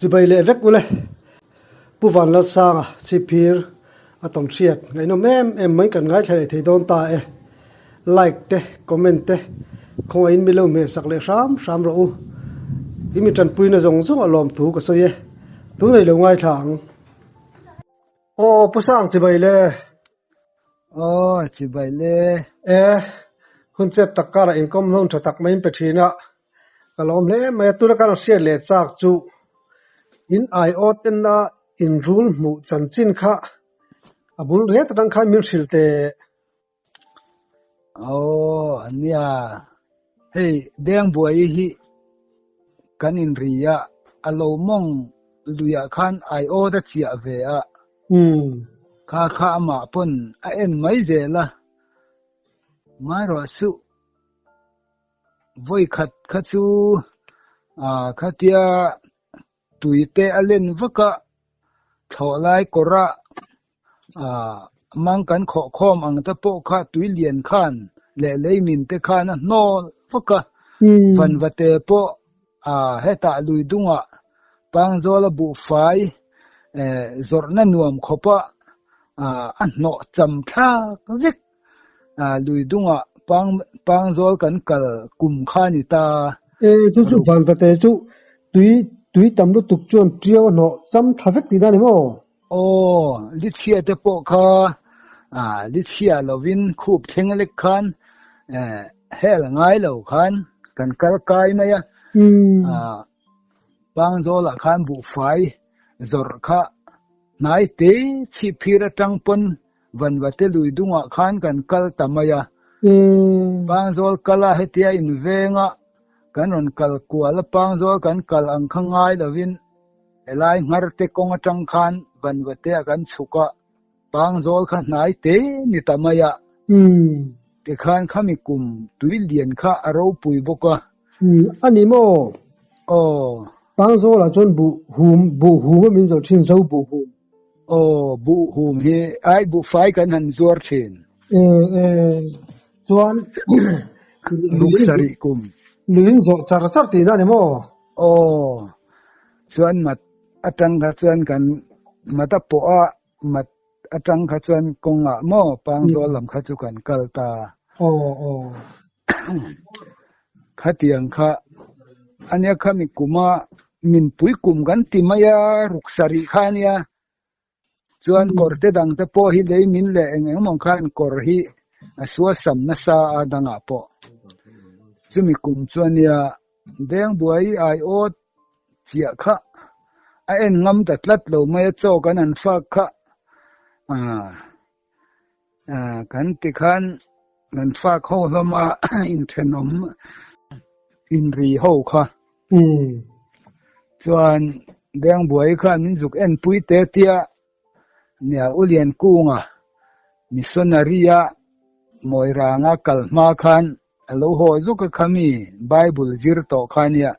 chỉ bay lệ vét cú lệ bu van la sang à sipir atong chiat ngai no em mai kan ngai thai thei don ta e like te comment te khong in milo me sak le sam ro u imi tran pui na zong zong alom tu ko so ye tu nei lo ngai thang o pusang chỉ bay lệ chỉ vậy nè e hun chep takara income loan thatak mai pe thina kalom le me tu ra kar se le chak chu in ai oten na in rule mu chan chin kha abul re tang kha mir silte ania hey deng buai hi kanin ria alo mong luya khan ai o da chia ve a kha ma pon a en mai ze la mai ro su voi khat chu khatia tuite alen vaka tholai kora mang kan khom ang ta po kha tui lian khan le min te khan no vaka van vate po heta lui dunga pangzola bu fai zorna nuam khopa an no cham tha vek lui dunga pangzol kan kal kum khani ta chu van vate chu tui tam lu tuk chuan trio no cham thavek ti da ni mo litchia te po kha litchia lovin khup thengalek khan hel ngai lo khan kan kal kai maya pangzola khan bu fai zor kha nai te chi phira tangpon van vate lui dunga khan kan kal tamaya pangzol kala hetia in venga kanon kal kuala pangzol kan kal ang khangai lovin elai ngarte konga tang khan van vate kan chuka pangzol kha nai te ni tamaya te khan khami kum tuil lian kha aro pui boka ani mo pangzol la chon bu hum min zo thin zo bu hum bu hum he ai bu fai kan han zuar thin chuan ruksari kum luin zo char ti da ni mo chuan mat atang kha chuan kan mata po a mat atang kha chuan konga mo pangzol lam kha chu kan kalta khatiang kha ania khami kuma min pui kum kan timaya ruksari khania chuan korte dang te po hi lei min le engmong khan kor hi asua sam na sa adanga po chumi kum chuania deng buai ai ot chia kha a en ngam ta tlat lo mai chaw kan an fa kha kan ti khan kan fa kho hloma in thenom in ri ho kha chuan deng buai kha min zuk en pui te tia nia ulian kunga missionaria moiranga kalma khan alo ho zuka khami bible zir to khania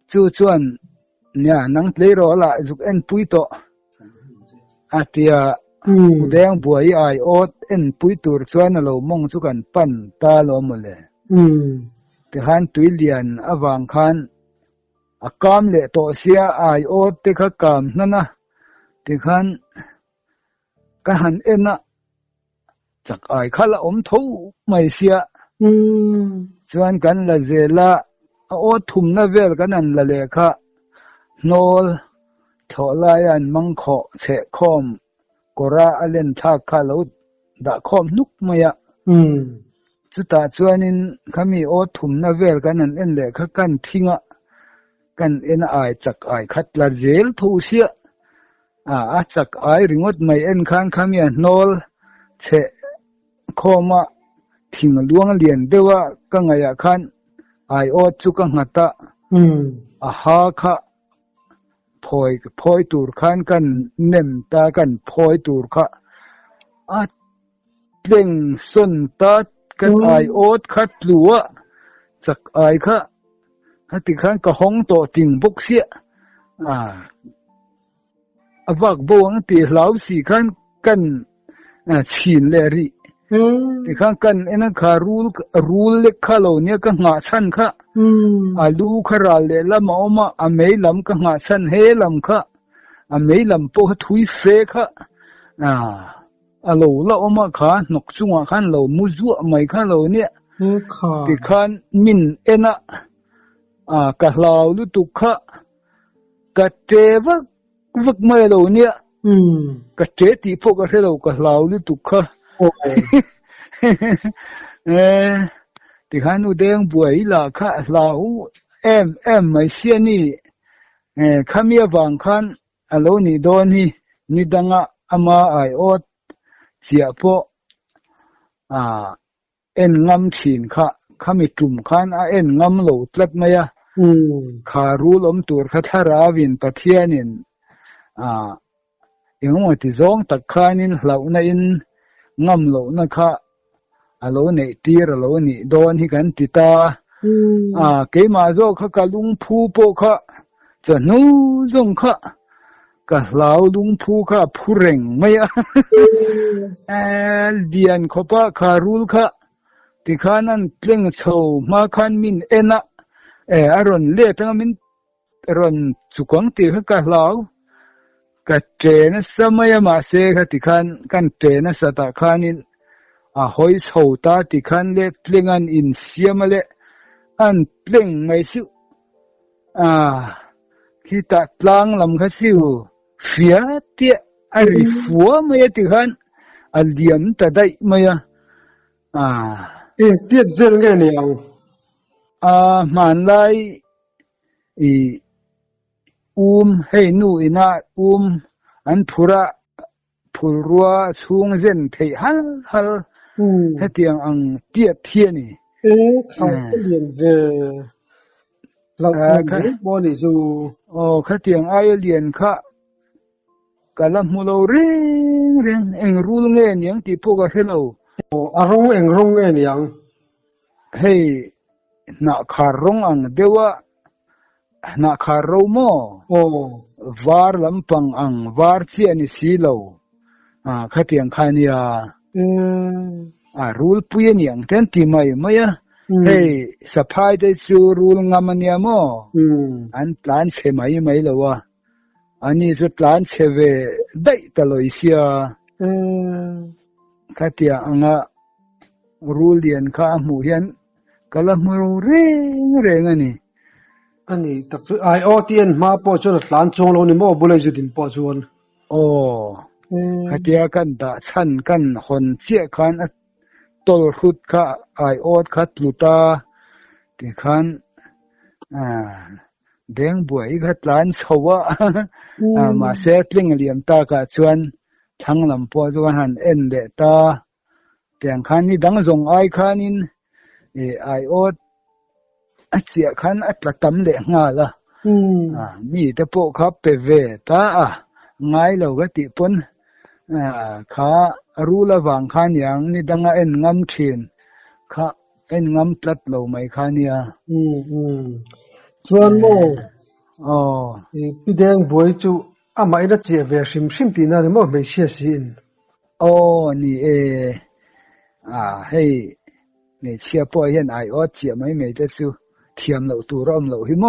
chuan nia nang tleiro la zuk en pui to atia udeng buai ai ot en pui tur chuan alo mong chu kan pan ta lo mole te han tuilian awang khan akam le to sia ai ot te kha kam nana te khan ka han ena chak ai khala om tho mai sia chuan kan la zela o thum na vel kan an la le kha nol tholaian mangkho che khom kora alen tha kha lo da khom nuk maya chuta chuanin khami o thum na vel kan an en le kha kan thinga kan en ai chak ai khat la zel thu sia a chak ai ringot mai en khan khami nol che khoma thing luang lian dewa kangaya khan ai o chu ka ngata a ha kha phoi tur khan kan nem ta kan phoi tur kha a tleng son ta kan ai ot khat luwa chak ai kha hati khan ka hong to ting bok sia avak bo ang ti hlau si khan kan chin le ri ที่ข้างกันเอ็นข้ารูลเล็กข้าเหล่านี้ก็หาชั้นข้าลูข้าราเล่ละมาอมาอเมย์ลำก็หาชั้นเฮลำข้าอเมย์ลำพวกทุยเฟข้าเหล่าละอมาข้านกจุงข้าเหล่ามุจุไม่ข้าเหล่านี้ที่ข้านมินเอ็นก็เหล่าลุตุข้าก็เจวักไม่เหล่านี้ก็เจที่พวกก็เหล่าก็เหล่าลุตุข้าที่ข้านูเด้งบวยละข้าเหล่าไม่เสียนี่ข้ามีบางขันเหล่านี้โดนนี่ดังอามาไออดเสียพวกงำชินข้ามีจุ่มขันงำเหล่าตรัดมาข้ารู้ลมตัวข้าทาราวินปะเทียนินยังว่าที่สองตักข้านินเหล่านั้นงำเหล่านั้นข้าเหล่านี้ตีเหล่านี้โดนที่กันติตาเกี่ยมาโจข้ากลุงผู้ปกข้าจะนู้จงข้าก็เหล่าลุงผู้ข้าผู้เร่งไม่เดียนข้าป้าข้ารู้ข้าที่ข้านั้นเปล่งโชว์มาขันมินเอ็นะอารมณ์เลี้ยทั้งมินอารมณ์สุขังตีข้าก็เหล่าก็เจนะสมัยมาเสกที่ข้ากันเจนะสตาข้านินหอยโชว์ตาที่ข้าเล็กเล่งอันอินเสียมาเล่อันเปล่งไม่สิที่ตัดล้างลำข้าสิวเฟียเตี้ยอริฟัวไม่ที่ข้าเลียมตัดได้ไม่เตี้ยเรื่องไงเนี่ยมันไล่ให้นู่นน่ะอันพูรัวช่วงเส้นที่ฮัลให้เตียงอังเตี้ยเทียนี่เขาเรียนเวเราบอลนี่จูเขาเตียงเรียนข้ากะละมุลเร่งรู้เงี้ยยังที่พวกเขาเรารงเงี้ยยังให้นักข่าวร้องอังเดี๋ยวนักข่าวรู้มั้วาร์ลำพังอังวาร์เชียนี่สิเราเขาเตียงข้านี่รูลปุยนี่ยังเต็มที่ไม่ให้สะพายได้ชูรูลงามันเนี่ยมั้อันพลานเชื่อไม่เลยวะอันนี้สุดพลานเชื่อเวได้ตลอดเสียข้าเตียงรูลเรียนข้าหมู่เห็นก็ละมือเร่งอันนี้ตักไอโอทีเอ็นมาพอชวนหลานจงเรานี่มั่วบุเลยจุดินพอชวนข้าเตียกันด่าฉันกันคนเชี่ยขันตลขุดข้าไอโอข้าตุตาที่ขันเด้งบวยข้าหลานสวะมาเสตลิงเลียมตาข้าชวนทั้งลำพอชวนหันเดตาแต่งขันนี่ดังส่งไอขันินไอโอเสียขันละตำเดงาละมีแต่พวกเขาไปเวตาง่ายเราก็ติปนข้ารู้ละวางขันอย่างนี่ดังงำเทียนข้างำตัดเราไม่ขันเนี่ยชวนโมพี่แดงบวยจูไม่ได้เจียเวชิมตีน่าจะมั่วไม่เชื่อสินนี่ให้ไม่เชื่อพ่อเห็นไอเจียไม่ได้สู้เทียมเราตัวรอมเราหิม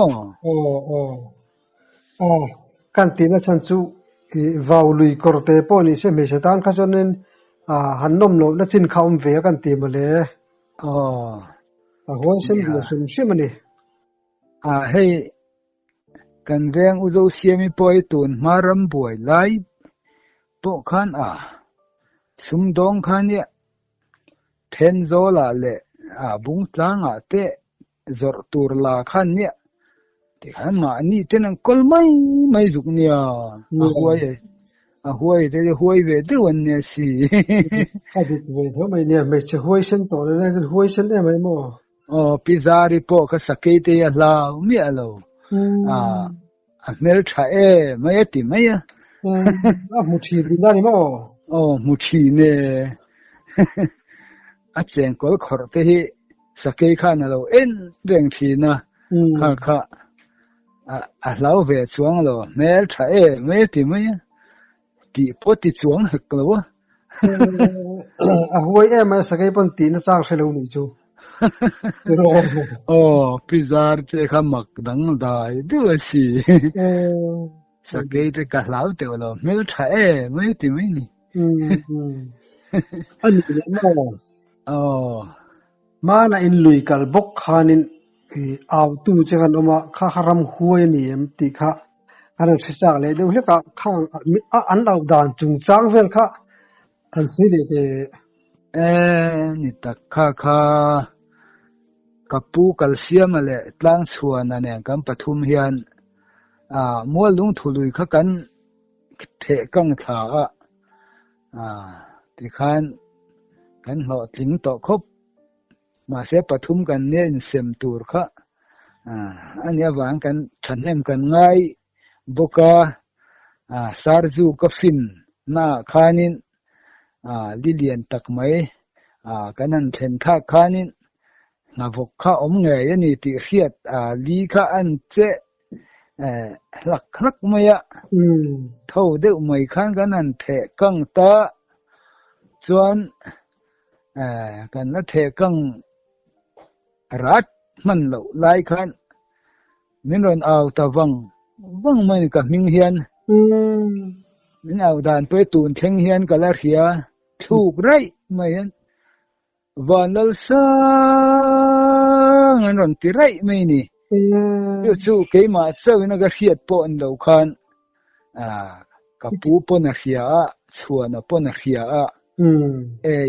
กันตีน่าฉันจูวาวลุยกอร์เตปอนี่เชื่อไม่ใช่ตานข้าจนนั้นหันนมเราแล้วจินข้าวเวกันตีมาเลยหัวเส้นเดียวเชื่อมันนี่ให้กันเวียงอุโจเสียมีปอยตุนมารำบวยไล่พวกขันสุมดงขันเนี่ยเทนโซลาเล่บุงตลางเตะจอร์ตูร์ลาขันเนี่ยที่ขันมานี่เทนังกอลไม่จุกเนี่ยหัวแต่หัวเวทวันเนี่ยสิข้าดิบเวทไม่เนี่ยไม่ใช่หัวเส้นต่อเลยนะหัวเส้นได้ไหมมั่วพิซาริโปก็สเกตเตียลาไม่เอาเมลชาไม่ติไม่มุชีดีได้มั้งมุชีเนี่ยเจงก็ขอร์เตะสเกตขันเราเรื่องทีนะข้าเราเวทช่วงเราเมลชาไม่ติไม่ตีปติช่วงเหกเลยวะ à huai em ai sakai pan ti na chang khelo ni chu ro pizar te khamak dang dai du si ờ sakai te ka lau te lo mel tha mai ti mai ni anh ni mo ma na in lui kal bok khanin aw tu chengan oma kha haram huai ni em ti kha ana thisa le de hle ka khang an lau dan chung chang vel kha kan si le de ni tak kha kapu calcium ale tlang chuan ane kam pathum hian mo lung thului kha kan the kang tha ti khan kan lo tling to khop ma se pathum kan ne in sem tur kha ania wang kan thanem kan ngai boka sarju ka fin na khanin lilian tak mai kanan thlen kha khanin nga vok kha om nge yani ti khiat li kha an che lak khrak maya tho de mai khan kanan the kang ta chuan kan na the kang rat man lo lai khan min ron aw ta wang mai ka ming hian min aw dan pe tun theng hian kala khia thuk rai mai hian vanal sang an ron ti rai mai ni yu chu ke ma chau na ga khiat po an lo khan ka pu po na khia chuan po na khia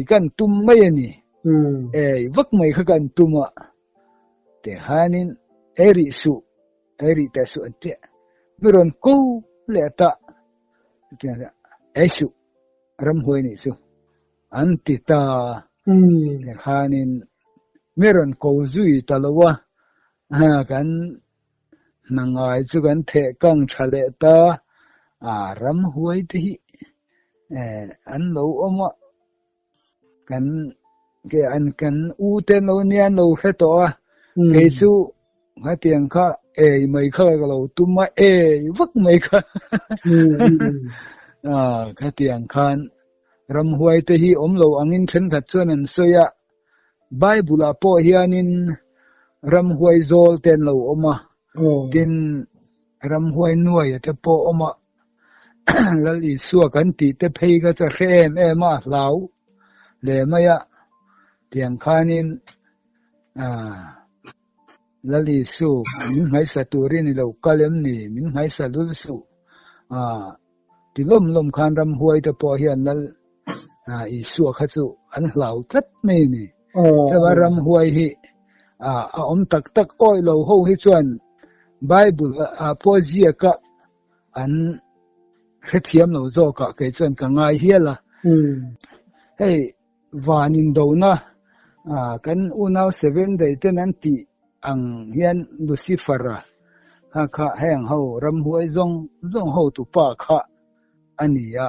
kan tum mai ani vak mai kha kan tuma te hanin eri ta su ante miron ko le ta esu ram hoi ni su anti ta te hanin miron ko zui talawa kan nangai chu kan the kang thale ta ram hoi ti an lo oma kan ke an kan u te no nian lo he to ke chu ha tiang kha mai kha ga lo tuma vak mai kha kha tiang khan ram huai te hi om lo angin then that chuan an soya bible a po hianin ram huai zol ten lo oma tin ram huai nuai te po oma lali suwa kan ti te phei ga cha khem ma lau le maya tiang khanin lali su min mai sa turin lo kalem ni min mai sa lul su tilom lom khan ram huai te po hian lal i su kha chu an lau tat mai ni cha ram huai hi om tak tak oi lo ho hi chuan bible po zia ka an khethiam lo zo ka ke chuan ka ngai hiala hey vanin do na kan unau 7 day ten an ti ang hian lucifer kha heng ho ram huai zong ho tu pa kha ania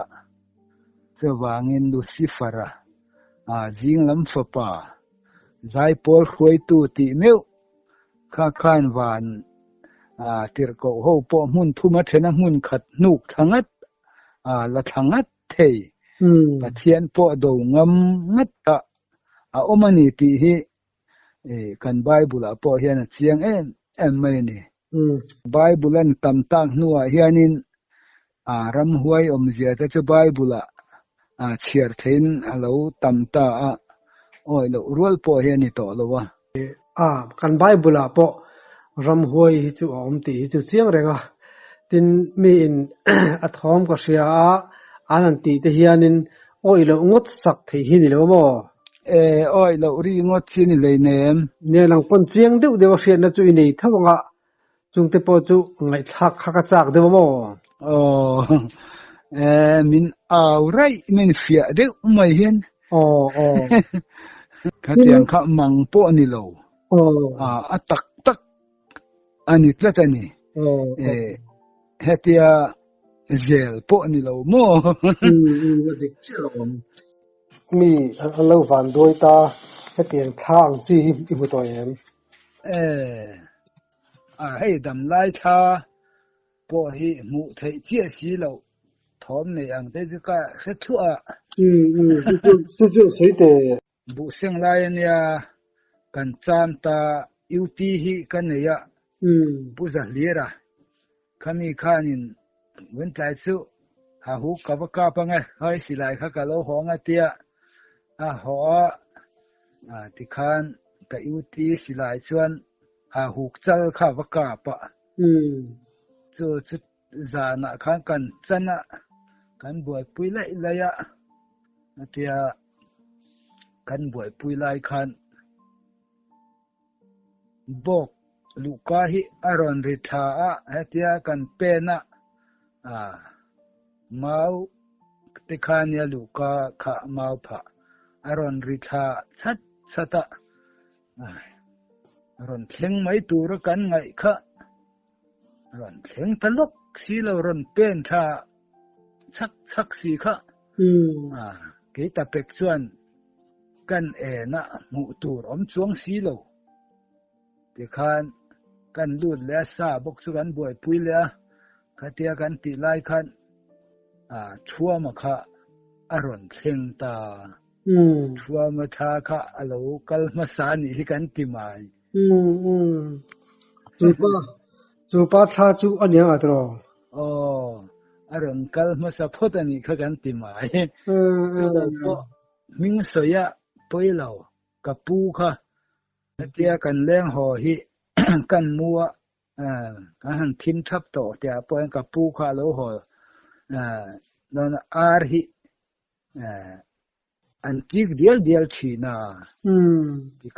chawangin lucifer jing lam fa pa zai por huai tu ti meu kha khan van tir ko ho po mun thuma thena mun khat nuk thangat la thangat thei pathian po do ngam ngat ta omani ti hi kan bible a po hian chiang em mai ni bible an tam tak nuwa hianin ram huai om zia ta chu bible a chiar thein alo tam ta oi lo rual po hian ni to lowa kan bible a po ram huai hi chu om ti hi chu chiang renga tin mi in athom ka ria anan ti te hianin oi lo ngot sak thei hi ni lo mo oi lo ri ngot chi ni le nem ne lang pon chiang deuh dewa hriat na chu inei thawanga chungte po chu ngai thak kha ka chak dewa mo min au rai min fia de mai hian kha tiang kha mang po ni lo atak tak ani tlatani hetia zel po ni lo mo dik chilom mi alo van doi ta hetiang thang chi i mu to em hei dam lai tha po hi mu thei chia si lo thom ne ang te ka khe thua Chu soi te bu seng lai ania kan cham ta UT hi kan ya bu za lira kami khanin wen tlai chu ha hu ka ba ka pa ngai hai silai kha ka lo honga tia a ho ti khan ka UT silai chuan ha huk chal kha ba ka pa chu chu za na khan kan chana kan buai pui lai lai ya tia kan buai pui lai khan bok luka hi aron ritha a hatia kan pena mau te khania luka kha mau pha aron ritha chat chata ron thleng mai tur kan ngai kha ron thleng talok si lo ron pen tha chak si kha ke ta pek chuan kan na mu tur om chuang si lo ti khan kan lut le sa bok chu kan buai pui le khatia kan ti lai khan chua ma kha aron thleng ta chua ma tha kha alo kal ma sa ni hi kan ti mai chu pa tha chu anyang atro aron kal ma sa photani kha kan ti mai chu lo po ming soya poilo kapu kha tia kan leng ho hi kan mua kan han thim thap to tia poin kapu kha lo ho non ar hi antik dial thina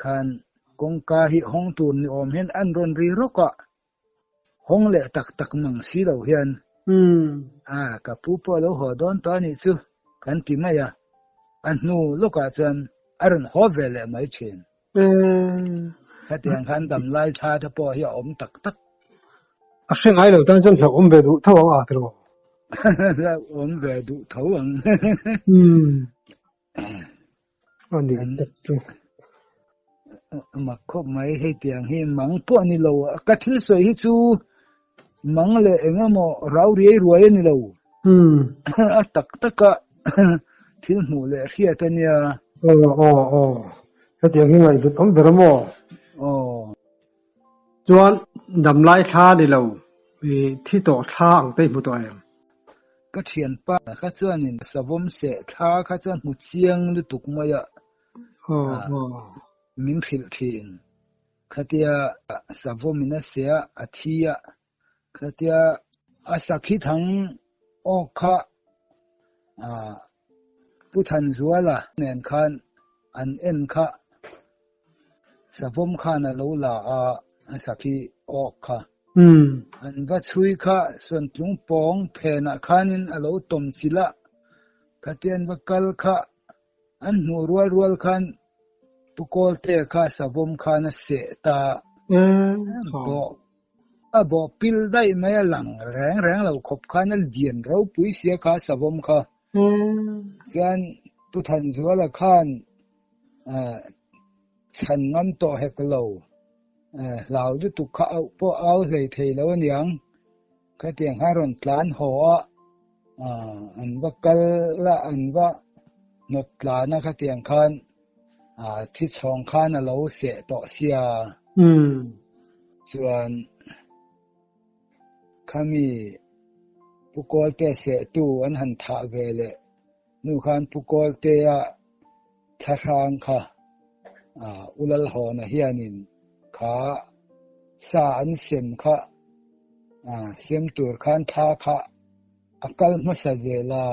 khan kong ka hi hong tur ni om hen an ron ri roka hong le tak mang si lo hian kapu po lo ho don to ni chu kan ti ma ya an nu loka chan aron ho vele mai chen khatiang khan dam lai tha tha po hi om tak a seng ai lo tan jon thak om ve du thawang atro om ve du thawang ani tak chu mà có mấy hay tiếng hay mắng po ni lâu cái thứ soi hi chu mắng le engà mo rau riai ruai ni lâu tak cả thứ mù le khia ta nia cái tiếng hi ngai du om ve mo chuan dam lai tha ni lo thi to tha ang te mu to em cái thiền pa cái chuan in savom se tha cái chuan mu chiang lu tuk ma ya min phil thin khatia savomina sia athia khatia asakhi thang okha puthan zuala nen khan an en kha savom khana lo la asakhi okha an va chui kha son tlung pong phena khanin alo tom chila khatian va kal kha an nu rual khan pukol te kha savom khana se ta bo pil dai mai lang reng lo khop khana dien ro pui sia kha savom kha chan tu than zuala khan chan ngam to hek lo lao du tu kha po au hlei thei lo niang kha tiang haron tlan ho an va kal la an va not la na kha tiang khan thi chong khan alo se to sia chuan khami pukol te se tu an han tha vele nu khan pukol te tharang kha ulal ho na hianin kha sa an sem kha sem tur khan tha kha akal ma sa jela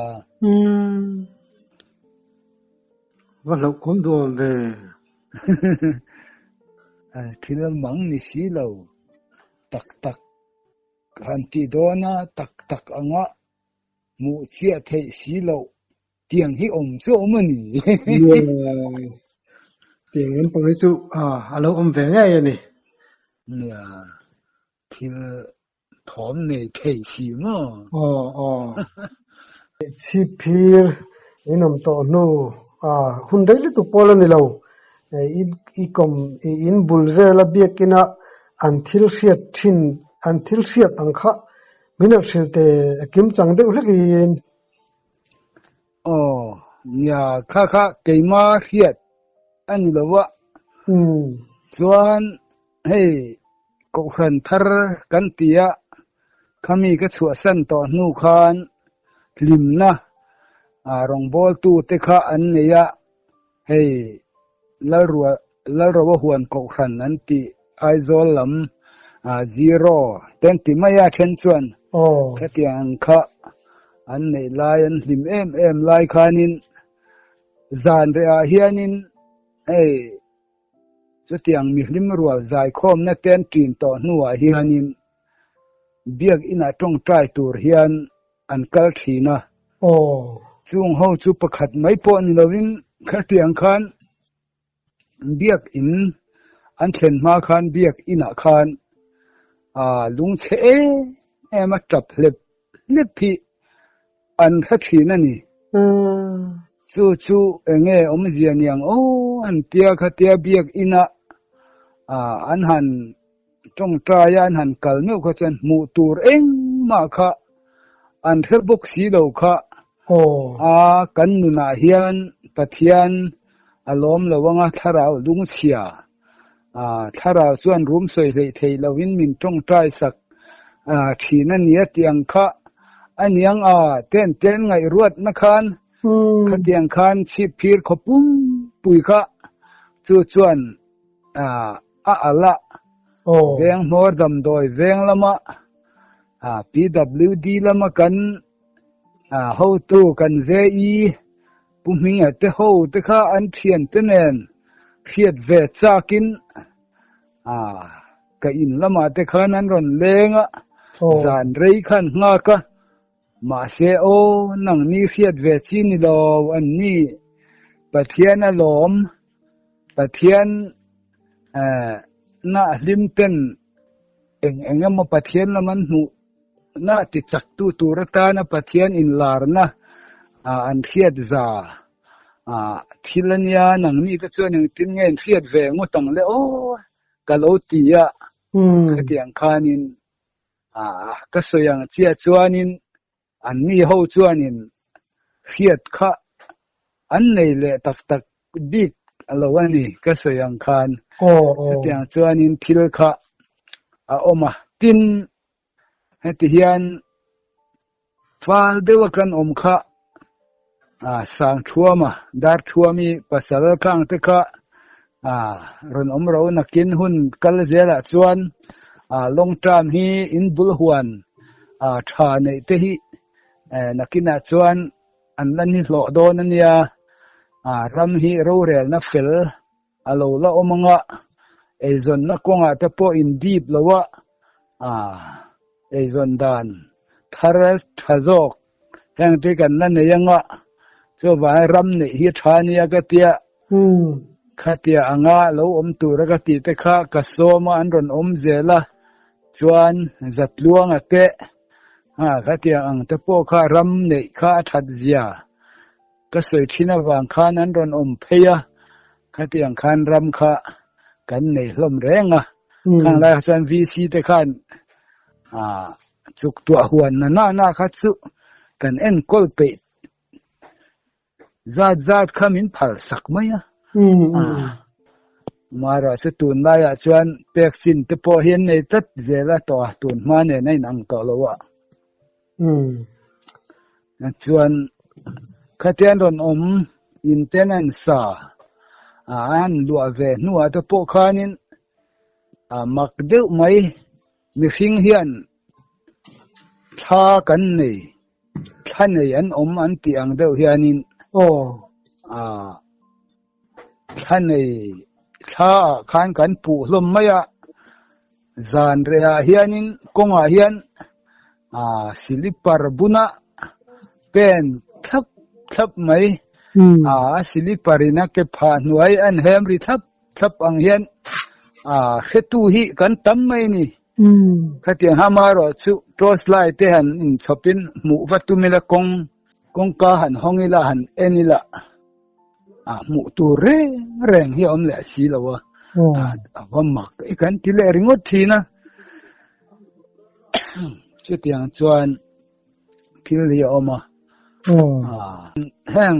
va lo kum do ve thil mang ni si lo tak han ti dona tak anga mu chia thei si lo tiang hi om chu om ni tiếng en pang chu alo om ve ngai ni ya thil thom ne thei si mo chi phir inom to no hun dai lu tu pola ni lo i kom in bulvela biakina until siat angkha mina silte kim chang de ulekin nhà kha cái ma khiết anh là vợ chuan hey cậu khẩn thar kan tia kami cái chùa sân to nu khan lim na rong bol tu te kha an neya hey la ro huan cậu khẩn an ti aizol lam zero ten ti maya then chuan cái tiếng kha an nei lai an lim em lai khanin zan re a hianin hey chu tiang mi hlim rual zai khom na ten tin to nuwa hianin biak ina tong trai tur hian an kal thina chung ho chu pakhat mai po ni lovin kha tiang khan biak in an thlen ma khan biak ina khan lung che ema tap lephi an kha thina ni chu enge omzian yang an tia kha tia biak ina an han trong traya an han kalnu kha chan mu tur eng ma kha an thebok si lo kha kan nu na hian pathian alom lawanga tharau lung chia tharau chuan room soi lei thei lovin min trong trai sak thina nia tiang kha aniang ten ngai ruat na khan kha tiang khan chi phir khopum pui kha chu chuan ala veng mor dam doi veng lama PWD lama kan ho tu kan ZE puming te ho te kha an thian te nen khiat ve chakin ka in lama te khan an ron lenga zan rei khan nga ka ma se nang ni khiat ve chi ni lo an ni pathian alom pathian na limten engam pathian laman nu na ti chak tu turata na pathian in larna an khiat za thilania nang ni ka chuan ang tin ngen khiat ve ngotang le kalotia khatiang khanin ka soyang chia chuanin an ni ho chuanin khiat kha an nei le tak bik alawani ka soyang khan khatiang chuanin thil kha oma tin heti hian fal dewakan kha sang thuama dar thuami pasal kang te kha ron ro nakin hun kal zela chuan long term hi in bulhuan tha nei te hi nakina chuan an lan hi hlo don ania ram hi ro rel na fel alo la omanga ezon na konga te po in deep lawa ezon dan tharas thazok heng te kan na ne yanga cho ba ram ne hi thania ka tia khatia anga lo om tura ka ti te kha ka soma an ron om zela chuan zatluang ate khatia ang te po kha ram ne kha that zia ka soi thina wang khan an ron om pheya khatiang khan ram kha kan nei hlom renga khang la chuan VC te khan chuk tua huan na kha chu kan en kol pe zat khamin phal sak maya mara se tun la ya chuan vaccine te po hian nei tat zela to tun ma ne nei nang to lowa chuan khatian ron om intenance an lua ve nuwa te po khanin mak deuh mai mi hring hian tha kan nei tha nei an om an ti ang deuh hianin tha nei tha khan kan pu hlom maya zan rea hianin konga hian silipar buna pen thap mai siliparina ke pha nuai an hemri thap ang hian khetu hi kan tam mai ni khatiang hamaro chu cross light te han in chopin mu vatumela kong ka han hongila han enila mu tu reng hi om le si lawa awamak ikan tile ringot thina chutiang chuan thil hi oma hang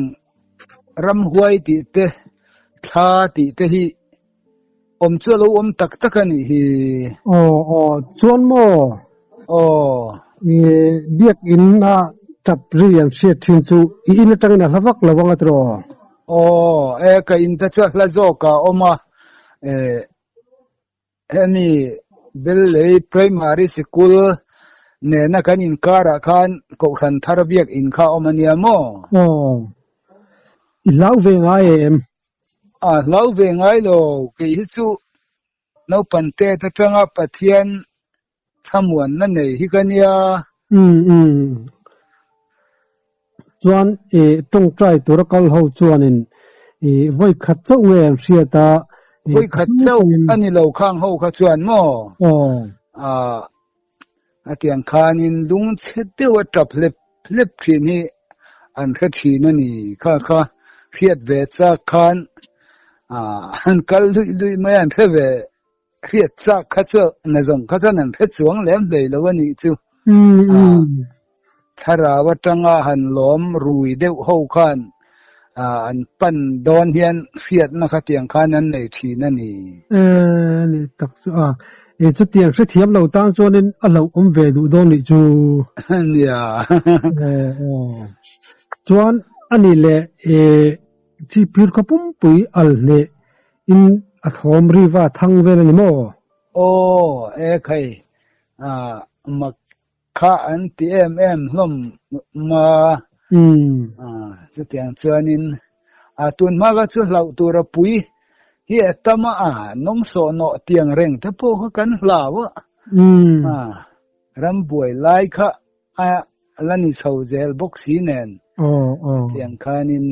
ram huai ti te tha ti te hi om chu lo om tak tak ani hi chuan mo biak in na tap riam se thin chu in atangina hlavak lawang atro ka in ta chu hla zo ka oma hemi bellei primary school ne na kan in kara khan ko ran thar biak in kha omania mo ilau ve ngai em lau ve ngai lo ke hi chu no pante ta tanga pathian thamuan na nei hi kania chuan tong trai tur kal ho chuanin voi khat chau nge am sia ta voi khat chau ani lo khang ho kha chuan mo atiang khanin lung chete wa tap lep thin hi an kha thin ani kha khiat ve cha khan an kal lui mai an kha ve khiat cha kha cha na zong kha cha nan kha chuang lem dei lo ani chu thara wa tanga han lom rui deuh ho khan an pan don hian khiat na kha tiang khan an nei thin ani ni tak chu chu tiang se thiam lo tang chuanin a lo om ve du don ni chu nia chuan ani le chi pir kapum pui al ne in a thom ri wa thang vel ani mo khai mak kha an ti em hlom ma chu tiang chuanin tun ma ga chu hlau tura pui hi tama nong so no tiang reng te po kan hlawa ram buai lai kha lani chhozel boxi nen tiang khanin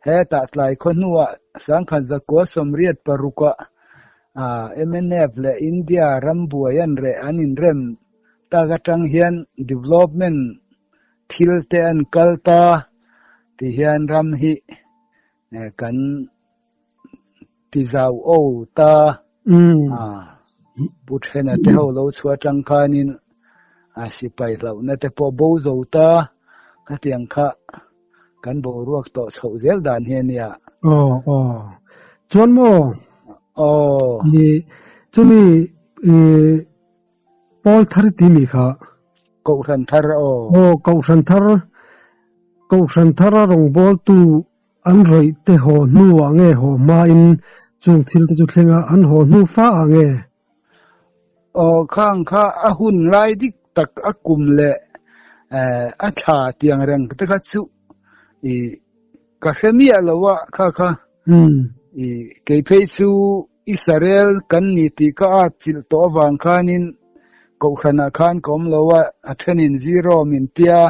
he ta tlai khonua sang khan zakwa somriat paruka MNF le India ram buai an re anin rem ta ga tang hian development thil te an kalta ti hian ram hi kan ti zau ta puthena te ho lo chua tang khanin sipai lo na te po bo zo ta ka tiang kha kan bo ruak to chho zel dan hian ya chuan mo ni chumi Paul thar ti mi kha ko ran thar ko ran thar rong bol tu an roi te ho nu wa nge ho ma in chung thil te chu thlenga an ho nu fa ange khang kha a hun lai dik tak akum le a tha tiang reng te kha chu ka hemia lawa kha ke phei chu Israel kan ni ti ka chil to wang khanin ko khana khan kom lawa athenin zero min tia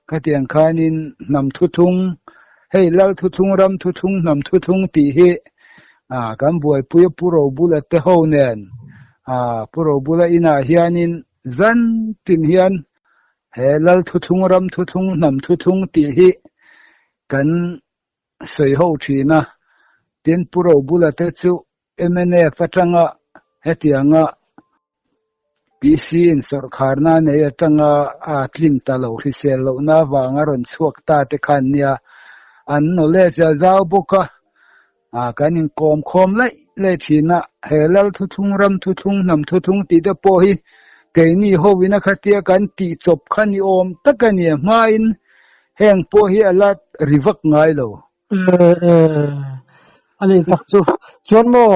ka tiang khanin nam thu thung hei lal thu thung ram thu thung nam thu thung ti hi kan buai pui puro bula te ho nen puro bula ina hianin zan tin hian he lal thu thung ram thu thung nam thu thung ti hi kan soi ho thina tin puro bula te chu MNF atanga hetianga PC in sarkarna ne atanga atlim talo hisel lo na wanga ron chuak ta te khan nia an no le ja zau boka kanin kom khom lai le thina helal thu thung ram thu thung nam thu thung ti te po hi keini ho wina khatia kan ti chop khani om takani ma in heng po hi alat rivak ngai lo ani tak chu chuan mo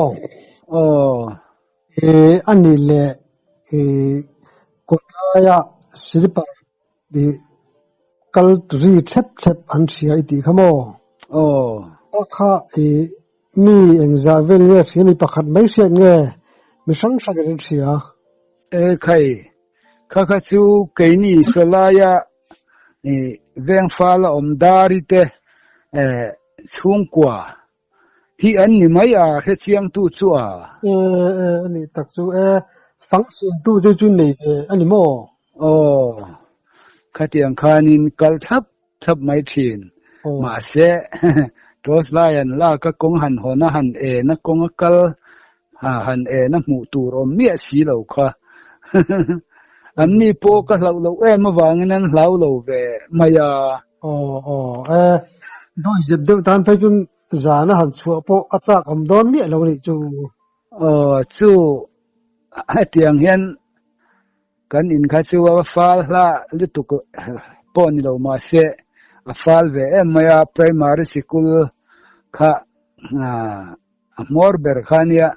ani le kotaya siripa di kal ri thep an sia ti khamo akha mi engzavel nge mi pakhat mai se nge mi sang ren sia khai kha chu keini solaya veng fala omdari te chungkwa hi an ni mai he chiang tu chu ani tak chu function tu chu nei ani mo khatiang khanin kal thap mai thin ma se tos lion la ka kong han hona han na kong kal han na mu tur om mi si lo kha an ni po ka lo ma wangin an lo ve maya đôi dịp đều tan phải chun giá nó hẳn sủa po ắt chắc om đón miệng lâu này chú chu tiang hian kan in kha chu fal hla lutuk pon lo ma se a fal ve emaya primary school kha mor ber khania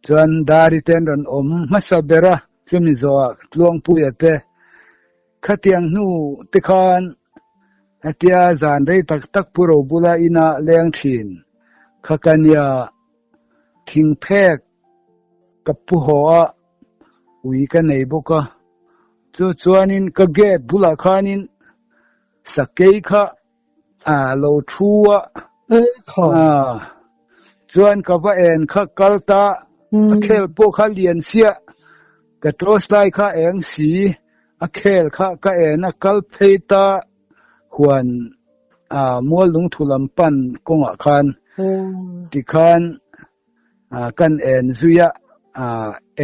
chuan dari ten ran om masabera chumi zo tlong puyate khatiang nu te khan atia zan rei tak tak puro bula ina leng thin khakania thing phek kapu hoa ui ka nei boka chu chuanin ka get bula khanin sakei kha lo thua kha chuan ka va en kha kalta khel po kha lian sia ka tros lai kha eng si a khel kha ka en a kal pheita huan mual lung thulam pan konga khan ti khan kan en zuya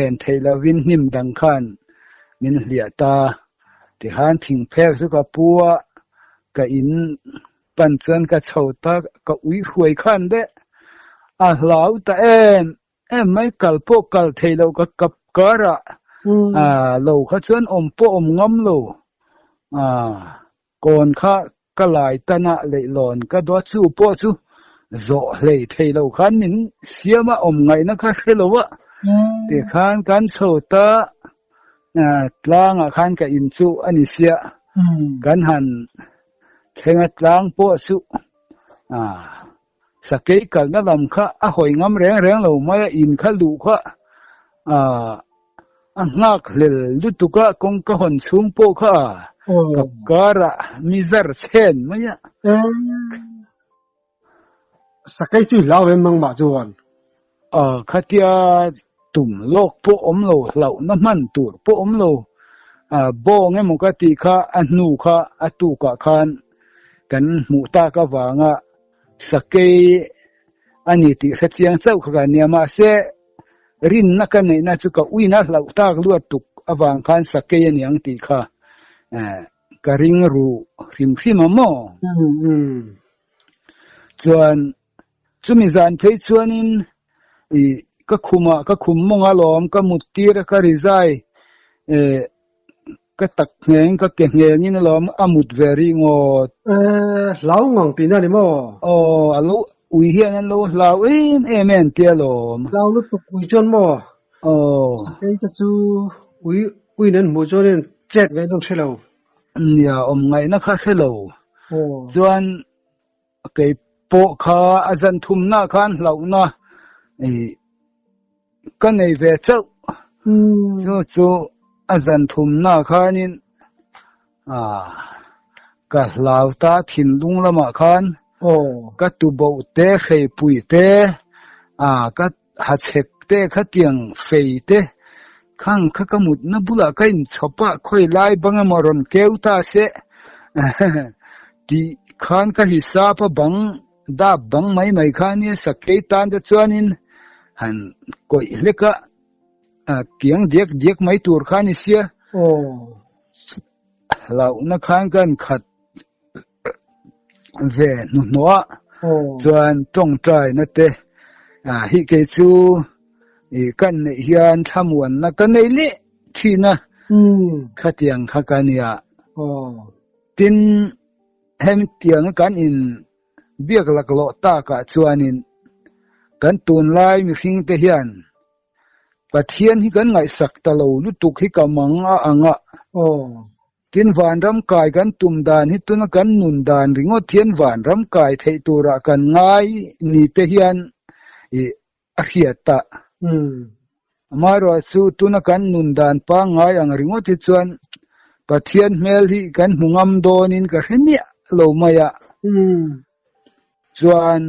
en theilavin nim dang khan min hliata ti han thing phek su ka puwa ka in pan chuan ka chhota ka ui hruai khan de hlau ta em mai kalpo kal theilo ka kap kara lo kha chuan om po om ngam lo kon kha kalai tana leilon ka do chu po chu zo hlei theilo khan min siama om ngai na kha hrelowa te khan kan chhota tlanga khan ka in chu ani sia kan han thenga tlang po chu sakei kal na lam kha a hoi ngam reng lo mai in kha lu kha ngak hlel lutuka kong ka hon chung po kha kapkara mizar chen maya sakei chu lao em mang ma chuan khatia tum lok po om lo hlau na man tur po om lo bo nge mo ka ti kha anu kha atu ka khan kan mu ta ka wanga sakei ani ti khachiang chau kha niama se rin na kan nei na chu ka uina hlau ta luat tuk awang khan sakei ani ang ti kha ka ring ru rim mo chuan chumi zan phei chuanin ka khum monga lom ka mutir ka rizai ka tak ngeng ka ke ngeng in lom amut veri ngot lau ngong tin ani mo alo ui hian an lo lau em tia lom lau lu tuk ui chon mo sakei ta chu ui nen mu chonin chet ngai dong thelo nia om ngai na kha thelo chuan ke po kha azan thum na khan hlau na kan nei ve chau chu azan thum na khanin ka hlau ta thin lung lama khan ka tu bo te khei pui te ka ha chek te kha tiang fei te khang kha kamut na bula kain chopa khoi lai banga maron keuta se ti khan ka hisapa bang da bang mai khani sakei tan da chuanin han koi leka kiang diek mai tur khani sia lau na khan kan khat ve nu noa chuan tong trai na te hi ke chu kan nei hian thamuan na kan nei le thina khatiang khakania tin hem tiang kan in biak lak lo ta ka chuanin kan tun lai mi hring te hian pathian hi kan ngai sak ta lo lutuk hi ka mang a anga tin van ram kai kan tum dan hi tuna kan nun dan ringo thian van ram kai thei tura kan ngai ni te hian a hiata amaro chu tuna kan nun dan pa ngai ang ringo ti chuan pathian mel hi kan hungam donin ka hemia lo maya chuan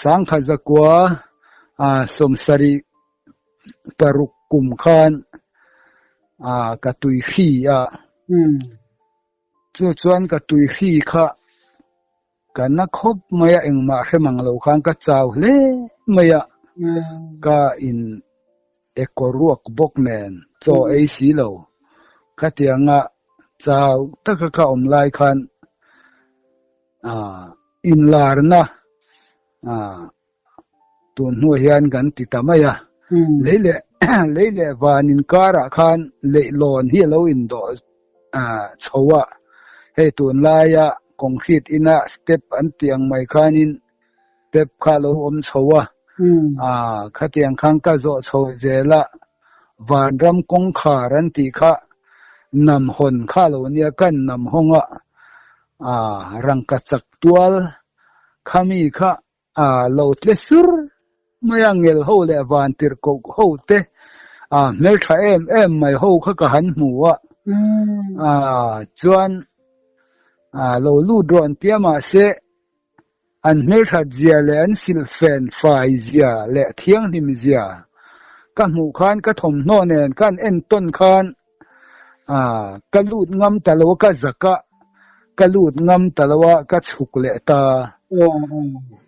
sang kha zakwa somsari paruk kum khan ka tui khi chuan ka tui khi kha kana khop maya engma hemang lo khan ka chaw hle maya ka in ekoruak boknen cho ei si lo khatianga chaw taka ka omlai khan in larna tun nu hian kan ti tamaya leile leile vanin kara khan leilon hi lo in do chowa he tun laya concrete ina step an tiang mai khanin step kha lo om chowa khatiang khang ka zo cho zela van ram kong kharan ti kha nam hon kha lo nia kan nam honga rang ka chak tual khami kha lo tle sur mayangel ho le van tir ko ho te mel tha em mai ho kha ka han muwa chuan lo lu dron tiama se an mel tha zia le an sil fen fai zia le thiang nim zia ka mu khan ka thom no nen kan en ton khan ka lut ngam talo ka zaka ka lut ngam talawa ka chuk le ta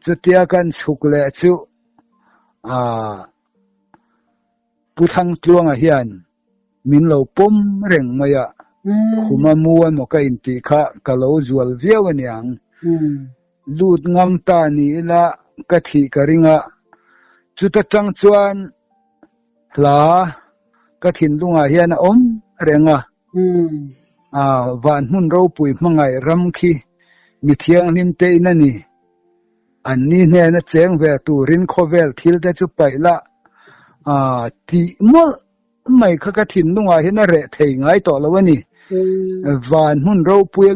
chutia kan chuk le chu puthang tluanga hian min lo pom reng maya khuma muan mo ka in ti kha ka lo zual viaw aniang lut ngam ta ni la ka thi ka ringa chuta tang chuan hla ka thin lunga hian om renga van hun ro pui mangai ram khi mi thiang nim te inani an ni ne na cheng ve turin khovel thil te chu paila ti mol mai kha ka thin lunga hian re thei ngai to lawani van hun ro pui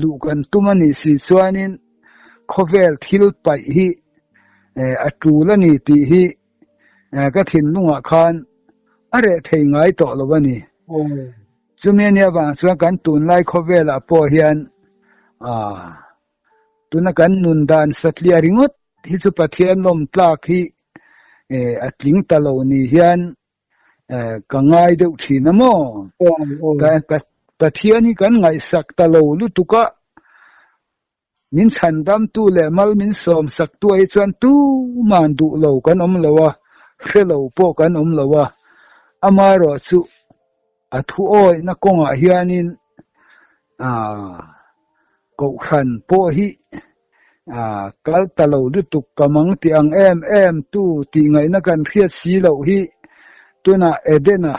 lu kan tumani si chuanin khovel thil pai hi atulani ti hi ka thin lunga khan are thei ngai to lawani chumenia bang chuan kan tun lai khowela po hian tuna kan nun dan satlia ringot hi chu pathian lom tlak hi atling talo ni hian ka ngai deuh thina mo ka pathian hi kan ngai sak talo lu tuka min chandam tu le mal min som sak tu ai chuan tu man du lo kan om lowa hrelo po kan om lowa amaro chu athu oi na konga hianin ko khan po hi kal talo lu tuk kamang ti ang em tu ti ngai na kan khiat si lo hi tuna edena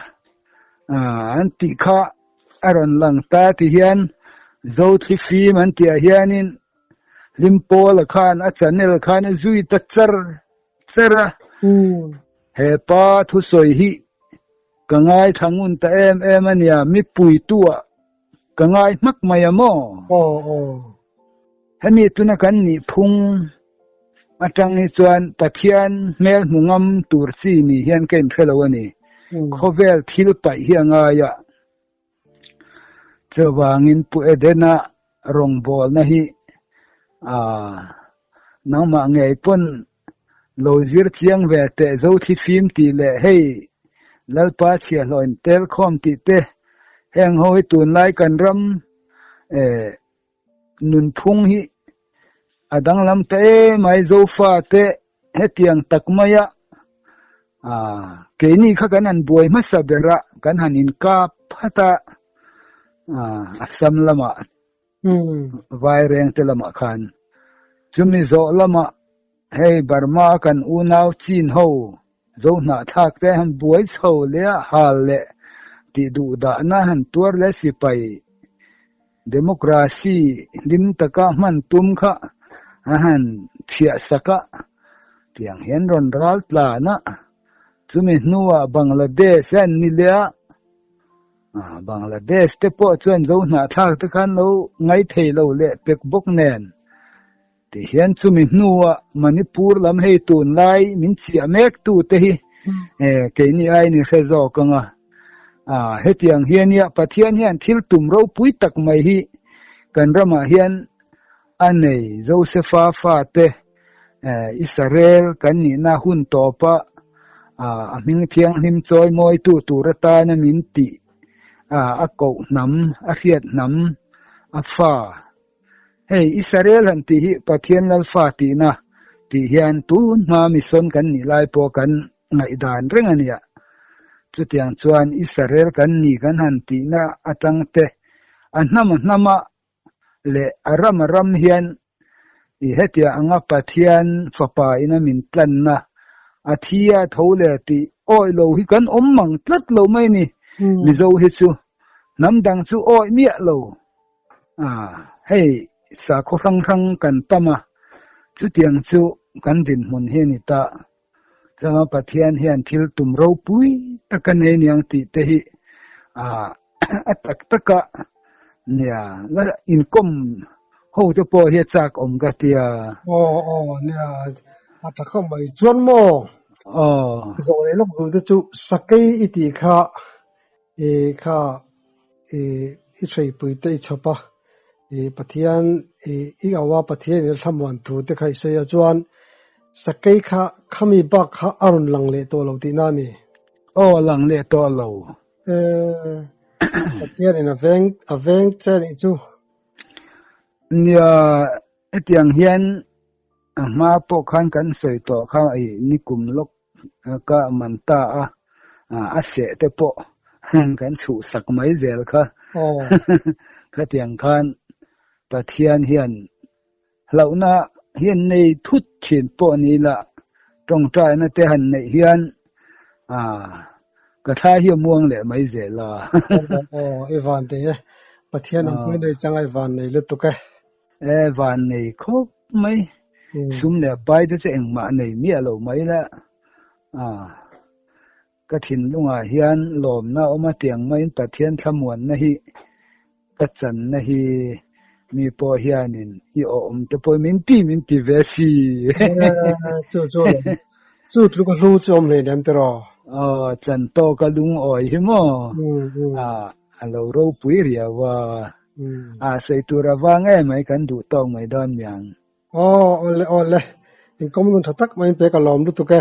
anti kha aron lang ta ti hian zo thi fi man ti hianin limpo la khan a channel khan zui ta chara he pa thu soi hi kangai thangun ta em ania mi pui tua kangai mak maya mo hemi tuna kan ni phung atang ni chuan pathian mel mungam turchi ni hian ken thelawani khovel thil pai hianga ya chawangin pu edena rong bol na hi nangma ngei pon lozir chiang ve te zo thi phim ti le hei lalpa chia loin tel khom ti te heng hoi tun lai kan ram nun phung hi adang lam te mai zo fa te hetiang takmaya keini kha kan an buai ma sabera kan hanin ka phata asam lama vai reng te lama khan chumi zo lama hei barma kan unaw chin ho zo na thak te han buai chho le hal le ti du da na han tur le sipai democracy lim taka man tum kha han thia saka tiang hen ron ral tla na chumi nuwa bangladesh an ni le bangladesh te po chuan zo na thak te khan lo ngai thei lo le pek bok nen ti hian chumi nuwa manipur lam hei tun lai min chi amek tu te hi keini ai ni khezo kanga hetiang hian ya pathian hian thil tum ro pui tak mai hi kan rama hian anei josepha fa te israel kan ni na hun topa aming thiang him choi moi tu turata na min ti a ko nam a riat nam a fa hei israel han ti hi pathian lal fa ti na ti hian tu ma mi son kan ni lai po kan ngai dan reng ania chutiang chuan israel kan ni kan han ti na atang te anama le aram hian i hetia anga pathian fapa ina min tlan na athia thole ti oi lo hi kan mang tlat lo mai ni mi zo hi chu namdang chu oi mia lo hey sa kho rang kan tama chu tiang chu kan din mun he ni ta chama pathian hian thil tum ro pui takan he niang ti te hi atak taka nia la inkom ho te po hi chak ga tia nia ataka mai chuan mo zo le lok zu te chu sakai iti kha i threi pui te chopa pathian i awa pathian il thamwan thu te khai se ya chuan sakai kha khami ba kha arun lang le to lo ti na mi lang le to lo pathian in aveng chen i chu nia etiang hian ma po khan kan soi to kha ai nikum lok ka manta a se te po kan chu sak mai zel kha kha tiang khan pathian hian launa hian nei thut chin po ni la tong trai na te han nei hian ka tha hi muang le mai zela evan te pathian an pui nei changai van nei le to ka van nei khop mai sum le pai te eng ma nei mi alo mai la ka thin lunga hian lom na oma tiang mai pathian thamuan na hi ka chan na hi mi po hianin I te po min ti ve si chu lu ko lu chom le dem te ro chan to ka lung oi hi mo alo ro pui ria wa sei tu ra wa ngai mai kan du tong mai don yang ole in kom nun thatak mai pe ka lom lu tu ke